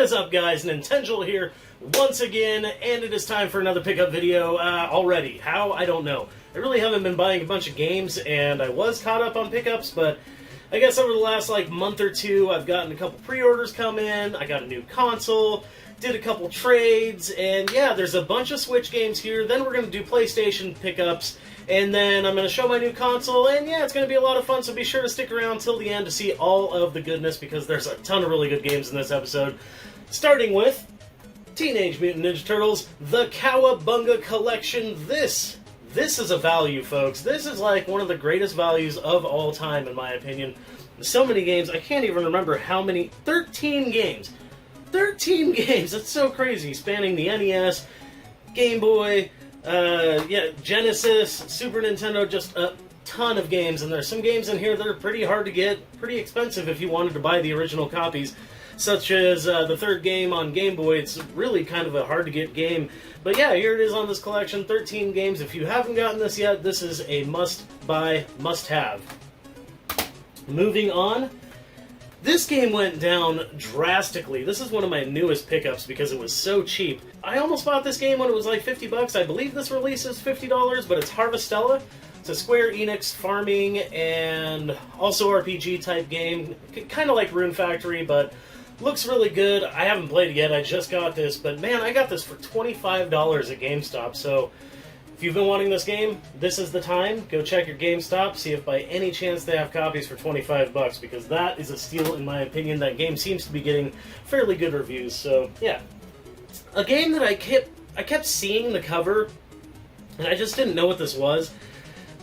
What is up, guys? Nintendo here once again, and it is time for another pickup video already. How? I don't know. I really haven't been buying a bunch of games, and I was caught up on pickups, but I guess over the last month or two, I've gotten a couple pre-orders come in, I got a new console, did a couple trades, and yeah, there's a bunch of Switch games here. Then we're going to do PlayStation pickups, and then I'm going to show my new console, and yeah, it's going to be a lot of fun, so be sure to stick around till the end to see all of the goodness, because there's a ton of really good games in this episode. Starting with Teenage Mutant Ninja Turtles, the Cowabunga Collection. This is a value, folks. This is like one of the greatest values of all time, in my opinion. So many games, I can't even remember how many. 13 games. 13 games, that's so crazy. Spanning the NES, Game Boy, Genesis, Super Nintendo, just a ton of games. And there's some games in here that are pretty hard to get, pretty expensive if you wanted to buy the original copies. Such as the third game on Game Boy. It's really kind of a hard-to-get game. But yeah, here it is on this collection, 13 games. If you haven't gotten this yet, this is a must-buy, must-have. Moving on, this game went down drastically. This is one of my newest pickups because it was so cheap. I almost bought this game when it was like 50 bucks. I believe this release is $50, but it's Harvestella. It's a Square Enix farming and also RPG-type game. Kind of like Rune Factory, but looks really good. I haven't played it yet. I just got this, but man, I got this for $25 at GameStop. So if you've been wanting this game, this is the time. Go check your GameStop, see if by any chance they have copies for 25 bucks, because that is a steal in my opinion. That game seems to be getting fairly good reviews. So yeah, a game that I kept seeing the cover, and I just didn't know what this was.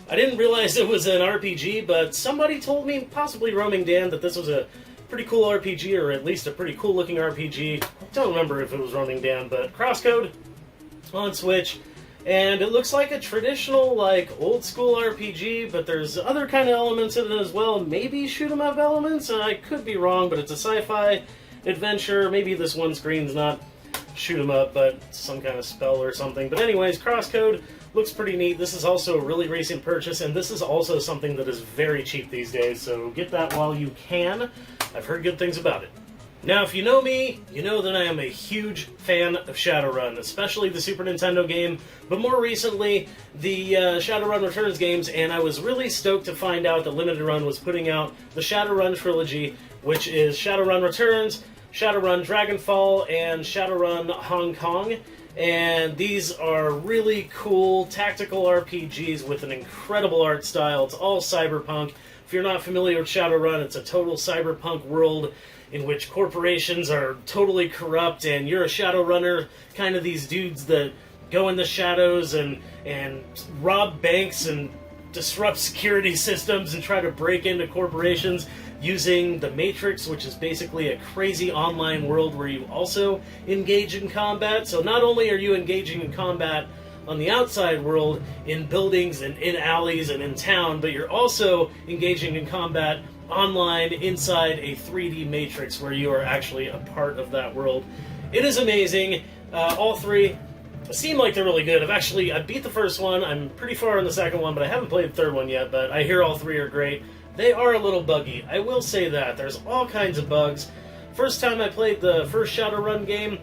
I didn't realize it was an RPG, but somebody told me, possibly Roaming Dan, that this was a pretty cool RPG, or at least a pretty cool looking RPG. I don't remember if it was Roaming Dan, but Crosscode on Switch, and it looks like a traditional, old school RPG, but there's other kind of elements in it as well. Maybe shoot 'em up elements? I could be wrong, but it's a sci-fi adventure. Maybe this one screen's not shoot 'em up, but some kind of spell or something. But anyways, Crosscode looks pretty neat. This is also a really recent purchase, and this is also something that is very cheap these days, so get that while you can. I've heard good things about it. Now, if you know me, you know that I am a huge fan of Shadowrun, especially the Super Nintendo game, but more recently, the Shadowrun Returns games, and I was really stoked to find out that Limited Run was putting out the Shadowrun trilogy, which is Shadowrun Returns, Shadowrun Dragonfall, and Shadowrun Hong Kong. And these are really cool tactical RPGs with an incredible art style. It's all cyberpunk. If you're not familiar with Shadowrun, it's a total cyberpunk world in which corporations are totally corrupt, and you're a Shadowrunner, kind of these dudes that go in the shadows and rob banks and disrupt security systems and try to break into corporations using the Matrix, which is basically a crazy online world where you also engage in combat. So not only are you engaging in combat on the outside world, in buildings and in alleys and in town, but you're also engaging in combat online inside a 3D Matrix where you are actually a part of that world. It is amazing. All three seem like they're really good. I beat the first one. I'm pretty far in the second one, but I haven't played the third one yet, but I hear all three are great. They are a little buggy. I will say that. There's all kinds of bugs. First time I played the first Shadowrun game,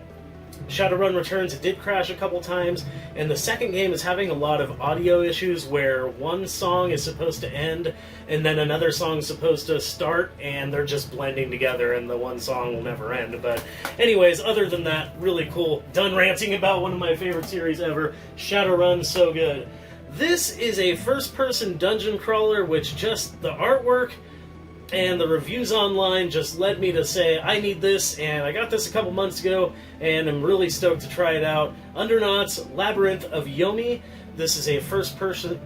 Shadowrun Returns, it did crash a couple times, and the second game is having a lot of audio issues where one song is supposed to end and then another song is supposed to start, and they're just blending together and the one song will never end. But anyways, other than that, really cool. Done ranting about one of my favorite series ever. Shadowrun, so good. This is a first-person dungeon crawler, which just the artwork and the reviews online just led me to say, I need this, and I got this a couple months ago, and I'm really stoked to try it out. Undernaut's Labyrinth of Yomi. This is a first-person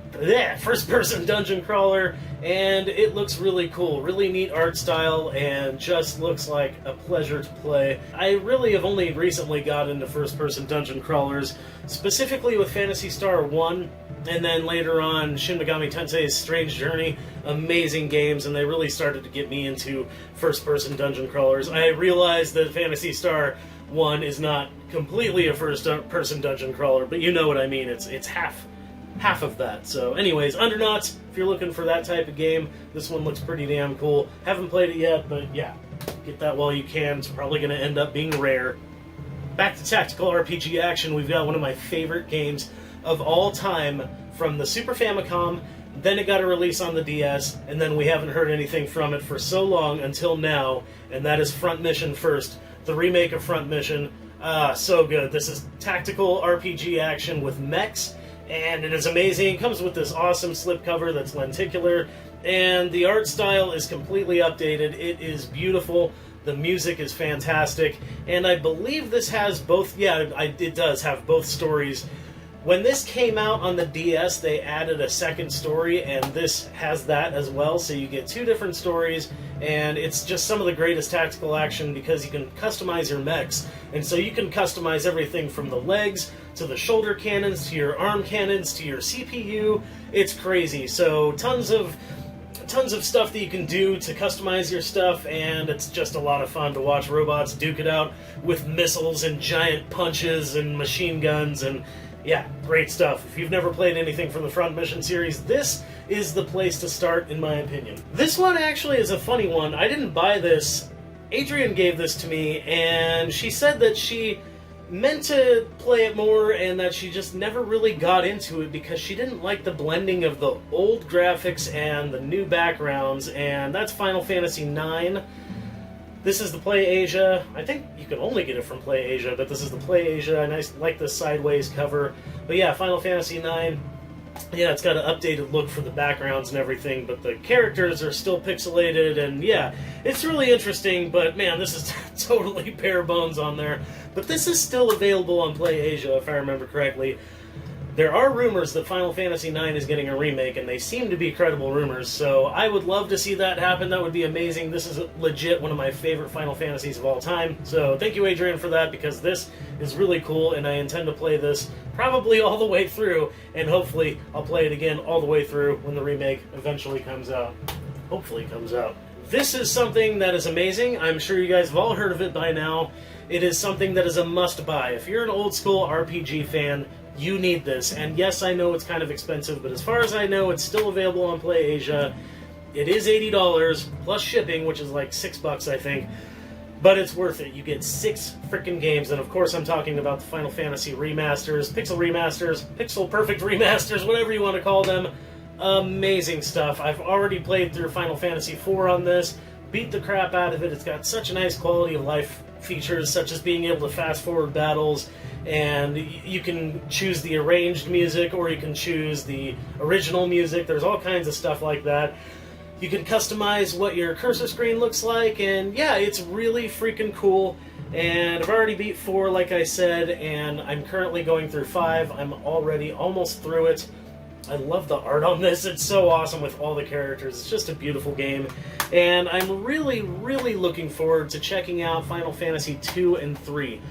dungeon crawler, and it looks really cool. Really neat art style, and just looks like a pleasure to play. I really have only recently got into first-person dungeon crawlers, specifically with Phantasy Star 1, and then later on Shin Megami Tensei's Strange Journey. Amazing games, and they really started to get me into first-person dungeon crawlers. I realized that Phantasy Star 1 is not completely a first-person dungeon crawler, but you know what I mean. It's half of that. So anyways, Undernauts, if you're looking for that type of game, this one looks pretty damn cool. Haven't played it yet, but yeah, Get that while you can. It's probably going to end up being rare. Back to tactical RPG action, we've got one of my favorite games of all time from the Super Famicom. Then it got a release on the DS, and then we haven't heard anything from it for so long until now, and that is Front Mission First, the remake of Front Mission. So good. This is tactical RPG action with mechs, and it is amazing. It comes with this awesome slipcover that's lenticular, and the art style is completely updated. It is beautiful. The music is fantastic, and I believe this has both, it does have both stories. When this came out on the DS, they added a second story, and this has that as well, so you get two different stories, and it's just some of the greatest tactical action because you can customize your mechs, and so you can customize everything from the legs, to the shoulder cannons, to your arm cannons, to your CPU. It's crazy, so tons of stuff that you can do to customize your stuff, and it's just a lot of fun to watch robots duke it out with missiles and giant punches and machine guns, and yeah, great stuff. If you've never played anything from the Front Mission series, this is the place to start, in my opinion. This one actually is a funny one. I didn't buy this. Adrian gave this to me, and she said that she meant to play it more and that she just never really got into it because she didn't like the blending of the old graphics and the new backgrounds, and that's Final Fantasy IX. This is the PlayAsia. I think you can only get it from PlayAsia, but this is the PlayAsia, and I like the sideways cover. But yeah, Final Fantasy IX. Yeah, it's got an updated look for the backgrounds and everything, but the characters are still pixelated, and yeah, it's really interesting, but man, this is totally bare bones on there. But this is still available on PlayAsia, if I remember correctly. There are rumors that Final Fantasy IX is getting a remake, and they seem to be credible rumors, so I would love to see that happen. That would be amazing. This is legit one of my favorite Final Fantasies of all time, so thank you, Adrian, for that, because this is really cool, and I intend to play this probably all the way through, and hopefully I'll play it again all the way through when the remake eventually comes out. Hopefully it comes out. This is something that is amazing. I'm sure you guys have all heard of it by now. It is something that is a must-buy. If you're an old-school RPG fan, you need this. And yes, I know it's kind of expensive, but as far as I know, it's still available on PlayAsia. It is $80 plus shipping, which is like $6, I think. But it's worth it. You get 6 freaking games, and of course I'm talking about the Final Fantasy remasters, pixel perfect remasters, whatever you want to call them. Amazing stuff. I've already played through Final Fantasy IV on this, beat the crap out of it. It's got such a nice quality of life features, such as being able to fast forward battles, and you can choose the arranged music or you can choose the original music. There's all kinds of stuff like that. You can customize what your cursor screen looks like, and yeah, it's really freaking cool. And I've already beat 4, like I said, and I'm currently going through 5. I'm already almost through it. I love the art on this. It's so awesome with all the characters. It's just a beautiful game. And I'm really, really looking forward to checking out Final Fantasy 2 and 3.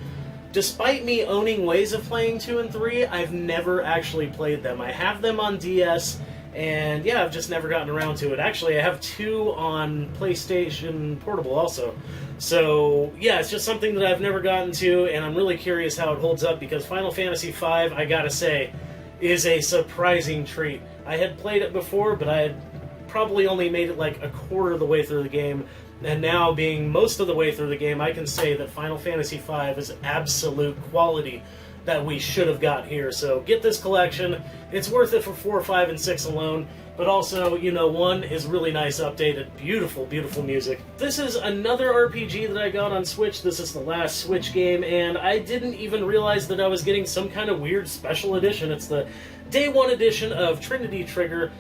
Despite me owning ways of playing 2 and 3, I've never actually played them. I have them on DS, and yeah, I've just never gotten around to it. Actually, I have 2 on PlayStation Portable also. So yeah, it's just something that I've never gotten to, and I'm really curious how it holds up, because Final Fantasy V, I gotta say, is a surprising treat. I had played it before, but I had probably only made it like a quarter of the way through the game, and now being most of the way through the game, I can say that Final Fantasy V is absolute quality that we should have got here. So get this collection. It's worth it for 4, 5, and 6 alone, but also, you know, 1 is really nice, updated, beautiful, beautiful music. This is another RPG that I got on Switch. This is the last Switch game, and I didn't even realize that I was getting some kind of weird special edition. It's the Day 1 edition of Trinity Trigger,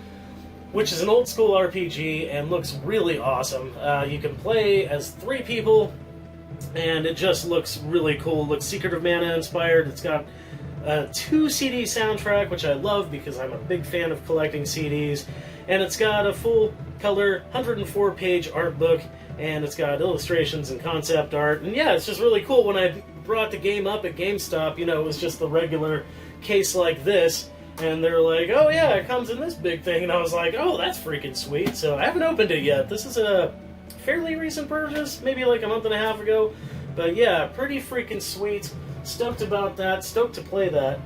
which is an old school RPG and looks really awesome. You can play as 3 people, and it just looks really cool. It looks Secret of Mana inspired. It's got a 2 CD soundtrack, which I love because I'm a big fan of collecting CDs. And it's got a full color 104 page art book, and it's got illustrations and concept art. And yeah, it's just really cool. When I brought the game up at GameStop, you know, it was just the regular case like this. And they're like, oh yeah, it comes in this big thing. And I was like, oh, that's freaking sweet. So I haven't opened it yet. This is a fairly recent purchase, maybe like a month and a half ago. But yeah, pretty freaking sweet. Stoked about that. Stoked to play that.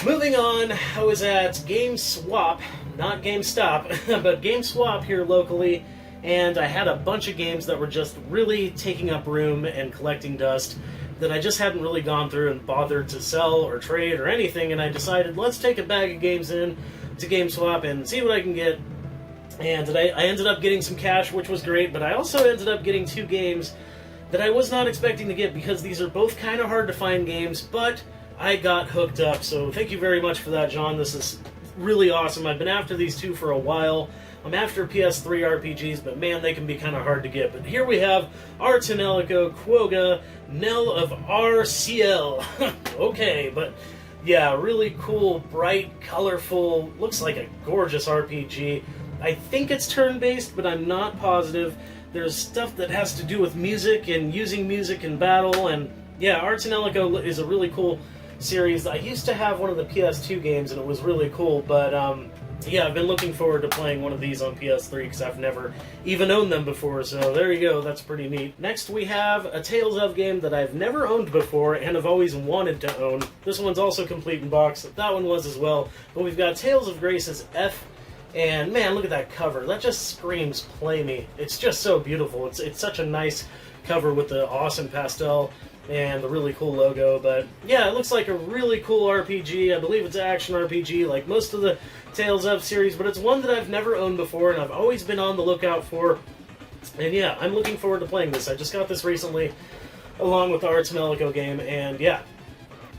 Moving on, I was at GameSwap, not GameStop, but GameSwap here locally. and I had a bunch of games that were just really taking up room and collecting dust that I just hadn't really gone through and bothered to sell or trade or anything, and I decided, let's take a bag of games in to GameSwap and see what I can get. And I ended up getting some cash, which was great, but I also ended up getting 2 games that I was not expecting to get, because these are both kind of hard to find games, but I got hooked up. So thank you very much for that, John. This is really awesome. I've been after these 2 for a while. I'm after PS3 RPGs, but man, they can be kind of hard to get. But here we have Ars Tonelico Quokka, Knell of Arciel. Okay, but yeah, really cool, bright, colorful, looks like a gorgeous RPG. I think it's turn-based, but I'm not positive. There's stuff that has to do with music and using music in battle, and yeah, Ars Tonelico is a really cool series. I used to have one of the PS2 games, and it was really cool, but yeah, I've been looking forward to playing one of these on PS3 because I've never even owned them before, so there you go, that's pretty neat. Next we have a Tales of game that I've never owned before and have always wanted to own. This one's also complete in box, that one was as well, but we've got Tales of Grace's F, and man, look at that cover, that just screams play me. It's just so beautiful, it's such a nice cover with the awesome pastel and the really cool logo, but yeah, it looks like a really cool RPG. I believe it's an action RPG like most of the Tales of series, but it's one that I've never owned before and I've always been on the lookout for, and yeah, I'm looking forward to playing this. I just got this recently along with the Ars Tonelico game, and yeah,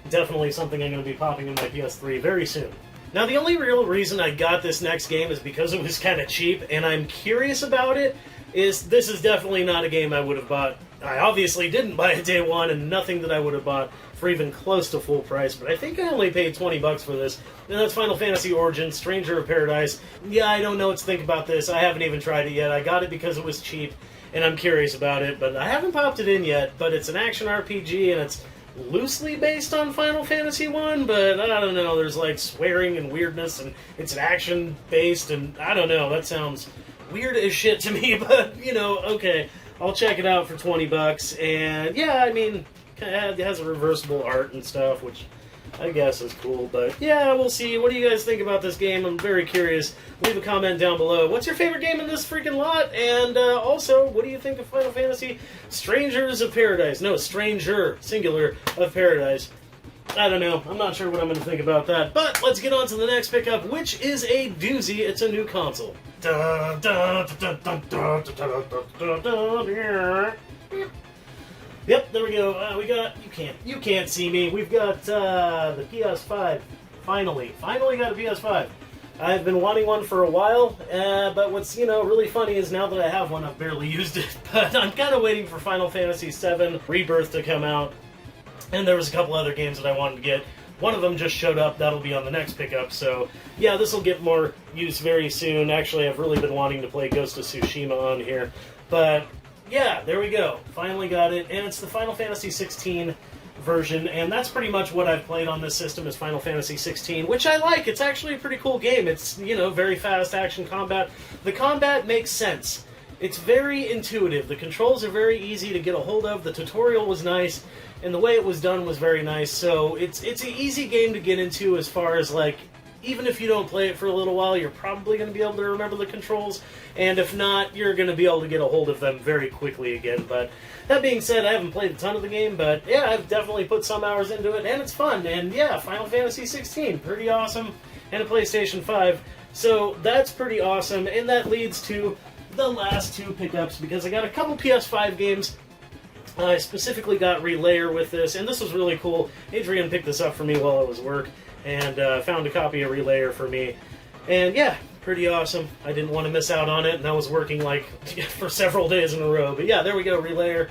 definitely something I'm going to be popping in my PS3 very soon. Now, the only real reason I got this next game is because it was kind of cheap, and I'm curious about it. This is definitely not a game I would have bought. I obviously didn't buy it day one, and nothing that I would have bought for even close to full price, but I think I only paid $20 for this, and that's Final Fantasy Origins, Stranger of Paradise. Yeah, I don't know what to think about this. I haven't even tried it yet. I got it because it was cheap, and I'm curious about it, but I haven't popped it in yet, but it's an action RPG, and it's loosely based on Final Fantasy 1, but I don't know, there's like swearing and weirdness, and it's action-based, and I don't know, that sounds weird as shit to me, but, you know, okay, I'll check it out for $20, and yeah, I mean, it has a reversible art and stuff, which I guess is cool, but yeah, we'll see. What do you guys think about this game? I'm very curious. Leave a comment down below. What's your favorite game in this freaking lot? And also, what do you think of Final Fantasy Strangers of Paradise? No, Stranger, singular, of Paradise. I don't know. I'm not sure what I'm going to think about that. But let's get on to the next pickup, which is a doozy. It's a new console. Yep, there we go. We got, you can't see me. We've got the PS5. Finally got a PS5. I've been wanting one for a while, but what's, really funny is now that I have one, I've barely used it. But I'm kind of waiting for Final Fantasy VII Rebirth to come out, and there was a couple other games that I wanted to get. One of them just showed up. That'll be on the next pickup, so yeah, this will get more use very soon. Actually, I've really been wanting to play Ghost of Tsushima on here, but yeah, there we go. Finally got it, and it's the Final Fantasy 16 version, and that's pretty much what I've played on this system is Final Fantasy 16, which I like. It's actually a pretty cool game. It's, very fast action combat. The combat makes sense. It's very intuitive. The controls are very easy to get a hold of. The tutorial was nice, and the way it was done was very nice. So it's an easy game to get into as far as, like, even if you don't play it for a little while, you're probably going to be able to remember the controls, and if not, you're going to be able to get a hold of them very quickly again. But that being said, I haven't played a ton of the game, but yeah, I've definitely put some hours into it, and it's fun. And yeah, Final Fantasy 16, pretty awesome, and a PlayStation 5. So that's pretty awesome, and that leads to the last two pickups, because I got a couple PS5 games. I specifically got Relayer with this, and this was really cool. Adrian picked this up for me while I was at work, and found a copy of Relayer for me. And yeah, pretty awesome. I didn't want to miss out on it, and I was working like for several days in a row. But yeah, there we go, Relayer.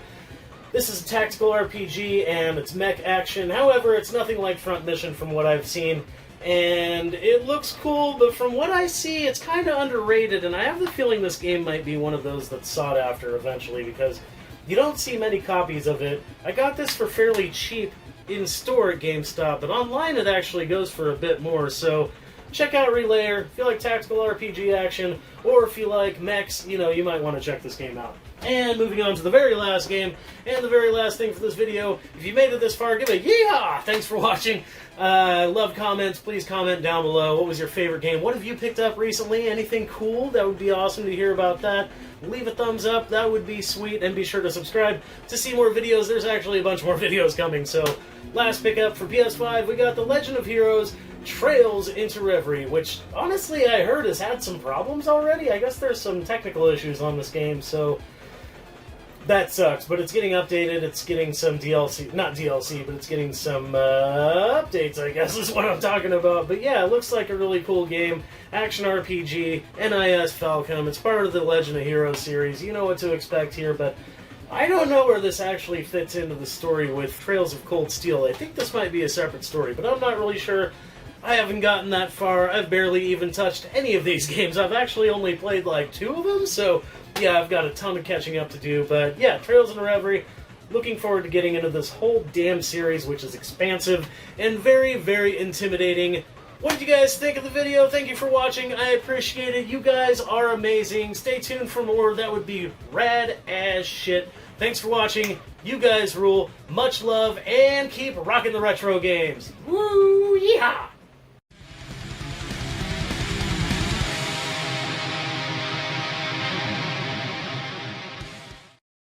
This is a tactical RPG, and it's mech action. However, it's nothing like Front Mission from what I've seen. And it looks cool, but from what I see, it's kind of underrated, and I have the feeling this game might be one of those that's sought after eventually, because you don't see many copies of it. I got this for fairly cheap in store at GameStop, but online it actually goes for a bit more, so check out Relayer. If you like tactical RPG action, or if you like mechs, you might want to check this game out. And moving on to the very last game, and the very last thing for this video, if you made it this far, give a yeehaw! Thanks for watching. Love comments. Please comment down below. What was your favorite game? What have you picked up recently? Anything cool? That would be awesome to hear about that. leave a thumbs up. That would be sweet. And be sure to subscribe to see more videos. There's actually a bunch more videos coming. So, last pickup for PS5, we got The Legend of Heroes Trails into Reverie, which honestly I heard has had some problems already. I guess there's some technical issues on this game, so that sucks. But it's getting updated, it's getting some DLC, not DLC, but it's getting some updates, I guess is what I'm talking about. But yeah, it looks like a really cool game. Action RPG, NIS Falcom. It's part of the Legend of Heroes series. You know what to expect here, but I don't know where this actually fits into the story with Trails of Cold Steel. I think this might be a separate story, but I'm not really sure. I haven't gotten that far. I've barely even touched any of these games. I've actually only played like 2 of them, so yeah, I've got a ton of catching up to do. But yeah, Trails into Reverie, looking forward to getting into this whole damn series, which is expansive and very, very intimidating. What did you guys think of the video? Thank you for watching. I appreciate it. You guys are amazing. Stay tuned for more. That would be rad as shit. Thanks for watching. You guys rule. Much love, and keep rocking the retro games. Woo! Yeehaw!